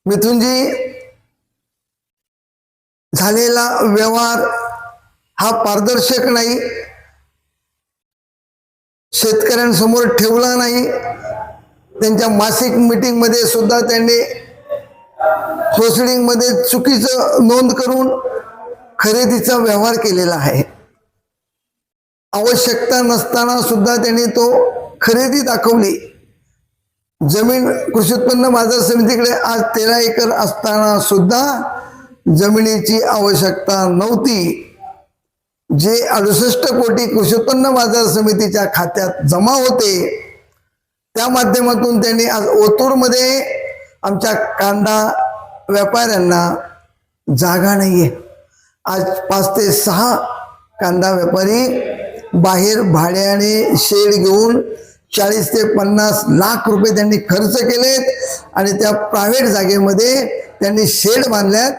मिथुनजी, झालेला व्यवहार हा पारदर्शक नाही, शेतकऱ्यांसमोर ठेवला नाही. त्यांच्या मासिक मीटिंग मध्ये सुद्धा त्यांनी प्रोसिडिंग मध्ये चुकीचं नोंद करून खरेदीचा व्यवहार केलेला आहे. आवश्यकता नसताना सुद्धा त्यांनी तो खरेदी दाखवली. जमीन कृषी उत्पन्न बाजार समितीकडे आज 13 एकर असताना सुद्धा जमिनीची आवश्यकता नव्हती. जे 68 कोटी कृषी उत्पन्न बाजार समितीच्या खात्यात जमा होते, त्या माध्यमातून त्यांनी आज ओतूरमध्ये आमच्या कांदा व्यापाऱ्यांना जागा नाहीये. आज 5 ते 6 कांदा व्यापारी बाहेर भाड्याने शेड घेऊन 40 ते 50 लाख रुपये त्यांनी खर्च केलेत आणि त्या प्रायव्हेट जागेमध्ये त्यांनी शेड बांधल्यात.